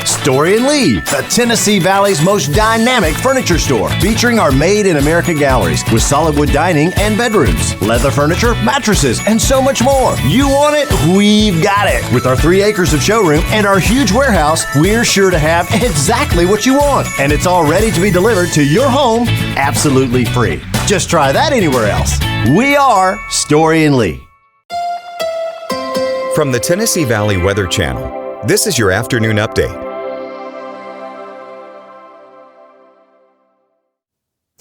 Story and Lee, the Tennessee Valley's most dynamic furniture store, featuring our Made in America galleries with solid wood dining and bedrooms, leather furniture, mattresses, and so much more. You want it? We've got it. With our 3 acres of showroom and our huge warehouse, we're sure to have exactly what you want. And it's all ready to be delivered to your home absolutely free. Just try that anywhere else. We are Story and Lee. From the Tennessee Valley Weather Channel, this is your afternoon update.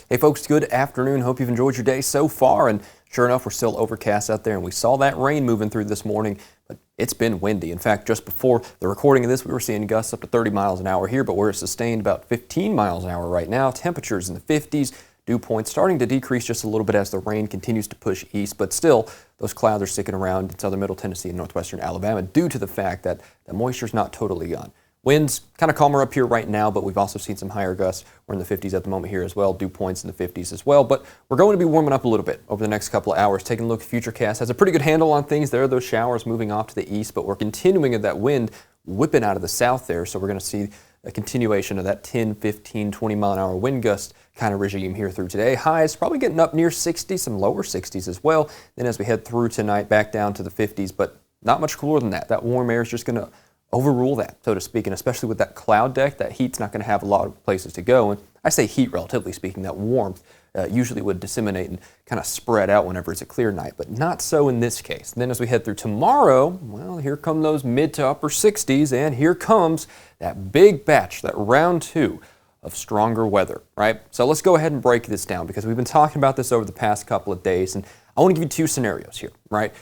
Hey folks, good afternoon. Hope you've enjoyed your day so far. And sure enough, we're still overcast out there, and we saw that rain moving through this morning, but it's been windy. In fact, just before the recording of this, we were seeing gusts up to 30 miles an hour here, but we're sustained about 15 miles an hour right now. Temperatures in the 50s. Dew points starting to decrease just a little bit as the rain continues to push east, but still those clouds are sticking around in southern middle Tennessee and northwestern Alabama due to the fact that the moisture's not totally gone. Winds kind of calmer up here right now, but we've also seen some higher gusts. We're in the 50s at the moment here as well. Dew points in the 50s as well, but we're going to be warming up a little bit over the next couple of hours. Taking a look at Futurecast has a pretty good handle on things. There are those showers moving off to the east, but we're continuing at that wind whipping out of the south there, so we're going to see a continuation of that 10, 15, 20 mile an hour wind gust kind of regime here through today. Highs probably getting up near 60, some lower 60s as well. Then as we head through tonight, back down to the 50s, but not much cooler than that. That warm air is just going to overrule that, so to speak, and especially with that cloud deck, that heat's not going to have a lot of places to go. And I say heat, relatively speaking, that warmth usually would disseminate and kind of spread out whenever it's a clear night, but not so in this case. And then as we head through tomorrow, well, here come those mid to upper 60s, and here comes that big batch, that round 2 of stronger weather, right? So let's go ahead and break this down, because we've been talking about this over the past couple of days, and I want to give you 2 scenarios here, right?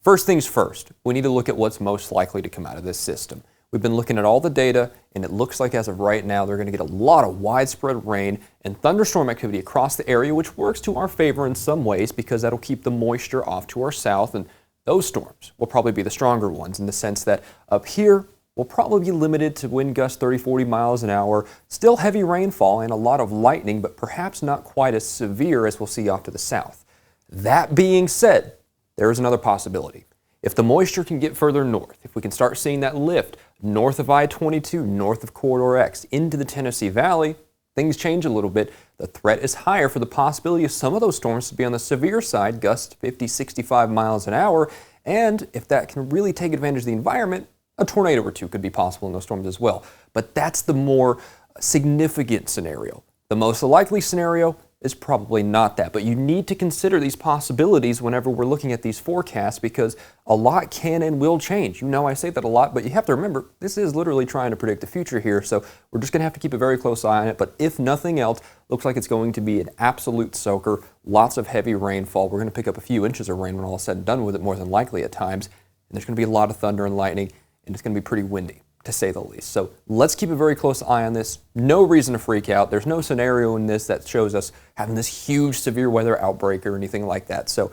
First things first, we need to look at what's most likely to come out of this system. We've been looking at all the data, and it looks like as of right now, they're going to get a lot of widespread rain and thunderstorm activity across the area, which works to our favor in some ways because that'll keep the moisture off to our south, and those storms will probably be the stronger ones in the sense that up here, we'll probably be limited to wind gusts 30, 40 miles an hour, still heavy rainfall and a lot of lightning, but perhaps not quite as severe as we'll see off to the south. That being said, there is another possibility. If the moisture can get further north, if we can start seeing that lift north of I-22, north of Corridor X, into the Tennessee Valley, things change a little bit. The threat is higher for the possibility of some of those storms to be on the severe side, gusts 50, 65 miles an hour, and if that can really take advantage of the environment, a tornado or 2 could be possible in those storms as well. But that's the more significant scenario. The most likely scenario is probably not that, but you need to consider these possibilities whenever we're looking at these forecasts, because a lot can and will change. You know, I say that a lot, but you have to remember, this is literally trying to predict the future here, so we're just going to have to keep a very close eye on it. But if nothing else, looks like it's going to be an absolute soaker, lots of heavy rainfall. We're going to pick up a few inches of rain when all is said and done with it, more than likely at times, and there's going to be a lot of thunder and lightning, and it's going to be pretty windy, to say the least. So let's keep a very close eye on this. No reason to freak out. There's no scenario in this that shows us having this huge severe weather outbreak or anything like that. So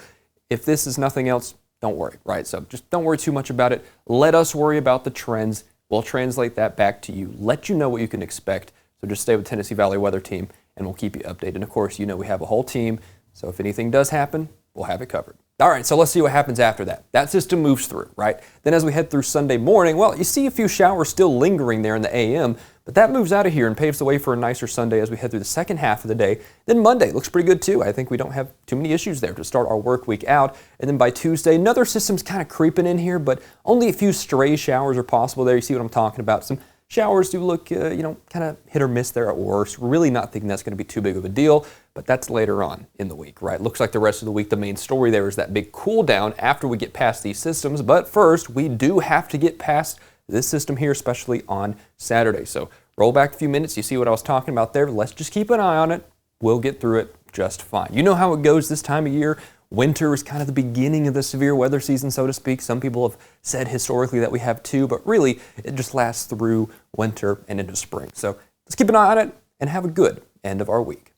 if this is nothing else, don't worry, right? So just don't worry too much about it. Let us worry about the trends. We'll translate that back to you, let you know what you can expect. So just stay with Tennessee Valley Weather Team, and we'll keep you updated. And of course, you know we have a whole team, so if anything does happen, we'll have it covered. All right, so let's see what happens after that. That system moves through, right? Then as we head through Sunday morning, well, you see a few showers still lingering there in the AM, but that moves out of here and paves the way for a nicer Sunday as we head through the second half of the day. Then Monday looks pretty good too. I think we don't have too many issues there to start our work week out. And then by Tuesday, another system's kind of creeping in here, but only a few stray showers are possible there. You see what I'm talking about? Some showers do look, kind of hit or miss there at worst. We're really not thinking that's going to be too big of a deal, but that's later on in the week, right? Looks like the rest of the week, the main story there is that big cool down after we get past these systems. But first, we do have to get past this system here, especially on Saturday. So roll back a few minutes. You see what I was talking about there. Let's just keep an eye on it. We'll get through it just fine. You know how it goes this time of year. Winter is kind of the beginning of the severe weather season, so to speak. Some people have said historically that we have 2, but really it just lasts through winter and into spring. So let's keep an eye on it and have a good end of our week.